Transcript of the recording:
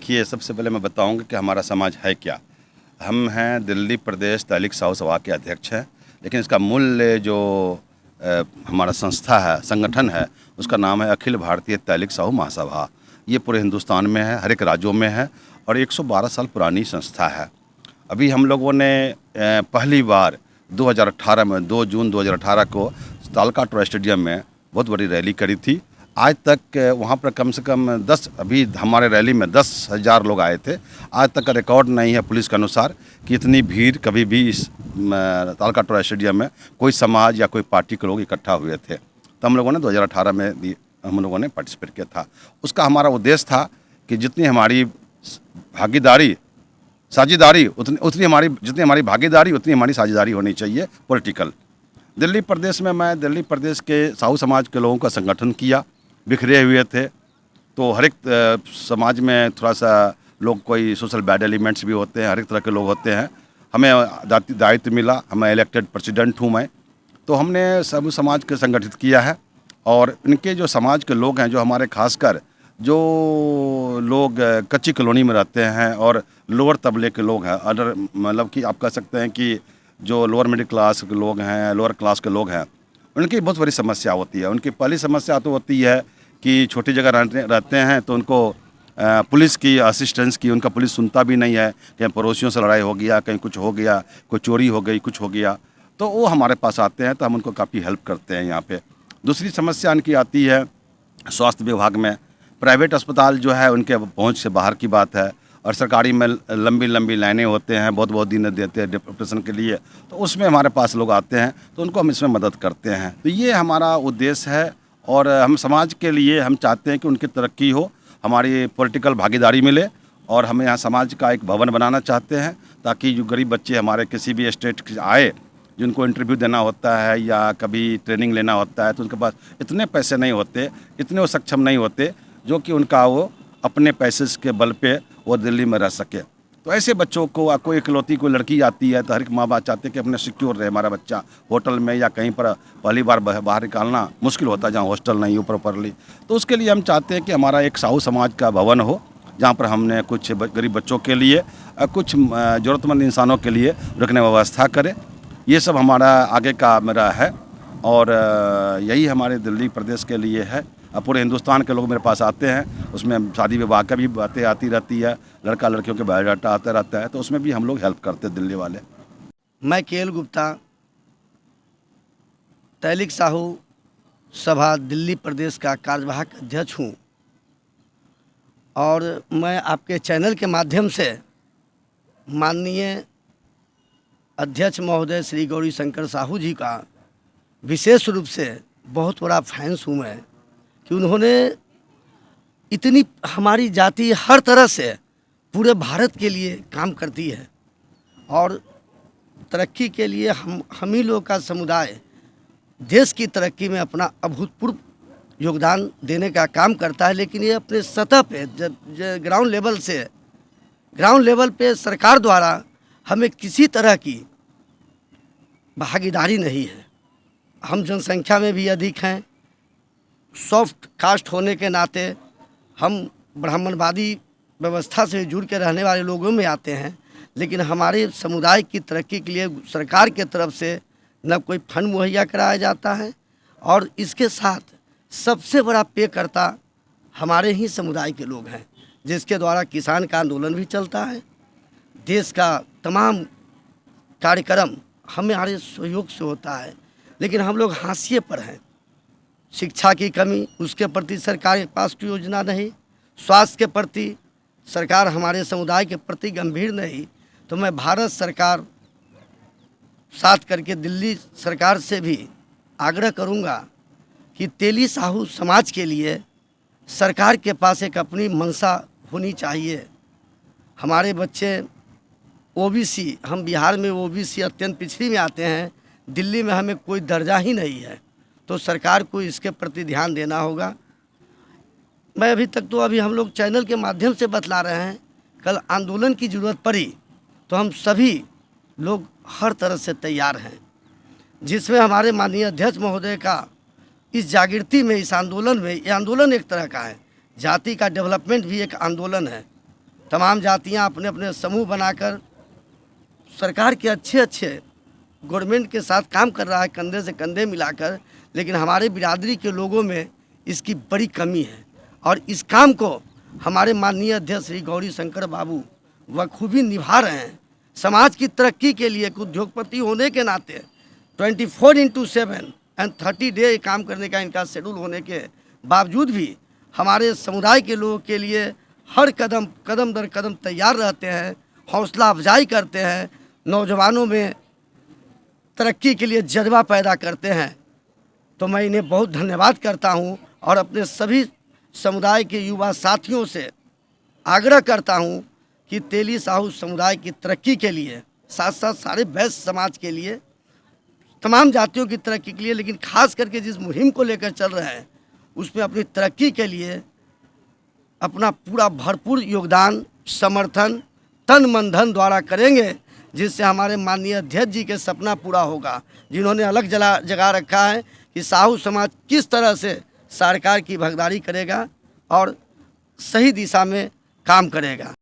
देखिए, सबसे पहले मैं बताऊंगा कि हमारा समाज है क्या। हम हैं दिल्ली प्रदेश तहलीक साहू सभा के अध्यक्ष हैं, लेकिन इसका मूल जो हमारा संस्था है, संगठन है, उसका नाम है अखिल भारतीय तहलीक साहू महासभा। ये पूरे हिंदुस्तान में है, हर एक राज्यों में है और 112 साल पुरानी संस्था है। अभी हम लोगों ने पहली बार 2018 में 2 जून 2018 को तालकाटोरा स्टेडियम में बहुत बड़ी रैली करी थी। आज तक वहाँ पर कम से कम 10 अभी हमारे रैली में 10,000 लोग आए थे। आज तक का रिकॉर्ड नहीं है पुलिस के अनुसार कि इतनी भीड़ कभी भी इस तालकाटोरा स्टेडियम में कोई समाज या कोई पार्टी के लोग इकट्ठा हुए थे। तो हम लोगों ने 2018 में हम लोगों ने पार्टिसिपेट किया था। उसका हमारा उद्देश्य था कि जितनी हमारी भागीदारी साझेदारी जितनी हमारी भागीदारी उतनी हमारी साझेदारी होनी चाहिए पॉलिटिकल। दिल्ली प्रदेश में मैं दिल्ली प्रदेश के साहू समाज के लोगों का संगठन किया, बिखरे हुए थे। तो हर एक समाज में थोड़ा सा लोग कोई सोशल बैड एलिमेंट्स भी होते हैं, हर एक तरह के लोग होते हैं। हमें दायित्व मिला, हमें इलेक्टेड प्रेसिडेंट हूँ मैं, तो हमने सब समाज के संगठित किया है। और इनके जो समाज के लोग हैं, जो हमारे खासकर जो लोग कच्ची कॉलोनी में रहते हैं और लोअर तबले के लोग हैं, अदर मतलब कि आप कह सकते हैं कि जो लोअर मिडिल क्लास के लोग हैं, लोअर क्लास के लोग हैं, उनकी बहुत बड़ी समस्या होती है। उनकी पहली समस्या तो होती है कि छोटी जगह रहते हैं तो उनको पुलिस की असिस्टेंस की उनका पुलिस सुनता भी नहीं है। कहीं पड़ोसियों से लड़ाई हो गया, कहीं कुछ हो गया, कोई चोरी हो गई, कुछ हो गया, तो वो हमारे पास आते हैं तो हम उनको काफ़ी हेल्प करते हैं यहाँ पे। दूसरी समस्या उनकी आती है स्वास्थ्य विभाग में। प्राइवेट अस्पताल जो है उनके पहुँच से बाहर की बात है और सरकारी में लंबी लंबी लाइनें होते हैं, बहुत बहुत दिन देते हैं ऑपरेशन के लिए। तो उसमें हमारे पास लोग आते हैं तो उनको हम इसमें मदद करते हैं। तो ये हमारा उद्देश्य है और हम समाज के लिए हम चाहते हैं कि उनकी तरक्की हो, हमारी पॉलिटिकल भागीदारी मिले। और हम यहाँ समाज का एक भवन बनाना चाहते हैं ताकि जो गरीब बच्चे हमारे किसी भी स्टेट आए, जिनको इंटरव्यू देना होता है या कभी ट्रेनिंग लेना होता है, तो उनके पास इतने पैसे नहीं होते, इतने वो सक्षम नहीं होते जो कि उनका वो अपने पैसे के बल पे वो दिल्ली में रह सके। तो ऐसे बच्चों को कोई इकलौती कोई लड़की आती है तो हर एक माँ बाप चाहते हैं कि अपने सिक्योर रहे हमारा बच्चा। होटल में या कहीं पर पहली बार बाहर निकालना मुश्किल होता है जहाँ हॉस्टल नहीं हो प्रॉपरली। तो उसके लिए हम चाहते हैं कि हमारा एक साहू समाज का भवन हो जहाँ पर हमने कुछ गरीब बच्चों के लिए कुछ ज़रूरतमंद इंसानों के लिए रखने की व्यवस्था करें। ये सब हमारा आगे का मेरा है और यही हमारे दिल्ली प्रदेश के लिए है। पूरे हिंदुस्तान के लोग मेरे पास आते हैं, उसमें शादी विवाह का भी बातें आती रहती है, लड़का लड़कियों के बायोडाटा आता रहता है, तो उसमें भी हम लोग हेल्प करते हैं दिल्ली वाले। मैं केएल गुप्ता तहलीक साहू सभा दिल्ली प्रदेश का कार्यवाहक अध्यक्ष हूँ और मैं आपके चैनल के माध्यम से माननीय अध्यक्ष महोदय श्री गौरी शंकर साहू जी का विशेष रूप से बहुत बड़ा फैंस हूँ मैं कि उन्होंने इतनी हमारी जाति हर तरह से पूरे भारत के लिए काम करती है और तरक्की के लिए हम ही लोग का समुदाय देश की तरक्की में अपना अभूतपूर्व योगदान देने का काम करता है। लेकिन ये अपने सतह पे ग्राउंड लेवल पे सरकार द्वारा हमें किसी तरह की भागीदारी नहीं है। हम जनसंख्या में भी अधिक हैं, सॉफ्ट कास्ट होने के नाते हम ब्राह्मणवादी व्यवस्था से जुड़ के रहने वाले लोगों में आते हैं, लेकिन हमारे समुदाय की तरक्की के लिए सरकार के तरफ से न कोई फंड मुहैया कराया जाता है और इसके साथ सबसे बड़ा पे करता हमारे ही समुदाय के लोग हैं, जिसके द्वारा किसान का आंदोलन भी चलता है। देश का तमाम कार्यक्रम हमारे सहयोग से होता है, लेकिन हम लोग हाशिए पर हैं। शिक्षा की कमी, उसके प्रति सरकार के पास कोई योजना नहीं। स्वास्थ्य के प्रति सरकार हमारे समुदाय के प्रति गंभीर नहीं। तो मैं भारत सरकार साथ करके दिल्ली सरकार से भी आग्रह करूंगा कि तेली साहू समाज के लिए सरकार के पास एक अपनी मंशा होनी चाहिए। हमारे बच्चे ओबीसी, हम बिहार में ओबीसी अत्यंत पिछड़ी में आते हैं, दिल्ली में हमें कोई दर्जा ही नहीं है, तो सरकार को इसके प्रति ध्यान देना होगा। मैं अभी हम लोग चैनल के माध्यम से बतला रहे हैं, कल आंदोलन की ज़रूरत पड़ी तो हम सभी लोग हर तरह से तैयार हैं, जिसमें हमारे माननीय अध्यक्ष महोदय का इस जागृति में, इस आंदोलन में, ये आंदोलन एक तरह का है, जाति का डेवलपमेंट भी एक आंदोलन है। तमाम जातियां अपने अपने समूह बनाकर सरकार के अच्छे गवर्नमेंट के साथ काम कर रहा है, कंधे से कंधे मिलाकर। लेकिन हमारे बिरादरी के लोगों में इसकी बड़ी कमी है और इस काम को हमारे माननीय अध्यक्ष श्री गौरी शंकर बाबू बखूबी निभा रहे हैं। समाज की तरक्की के लिए उद्योगपति होने के नाते 24/7 एंड 30 डे काम करने का इनका शेड्यूल होने के बावजूद भी हमारे समुदाय के लोगों के लिए हर कदम दर कदम तैयार रहते हैं, हौसला अफजाई करते हैं, नौजवानों में तरक्की के लिए जज्बा पैदा करते हैं। तो मैं इन्हें बहुत धन्यवाद करता हूं और अपने सभी समुदाय के युवा साथियों से आग्रह करता हूं कि तेली साहू समुदाय की तरक्की के लिए, साथ साथ सारे वैश्य समाज के लिए, तमाम जातियों की तरक्की के लिए, लेकिन खास करके जिस मुहिम को लेकर चल रहे हैं उसमें अपनी तरक्की के लिए अपना पूरा भरपूर योगदान, समर्थन तन मन धन द्वारा करेंगे, जिससे हमारे माननीय अध्यक्ष जी के सपना पूरा होगा, जिन्होंने अलग जगा रखा है कि साहू समाज किस तरह से सरकार की भागीदारी करेगा और सही दिशा में काम करेगा।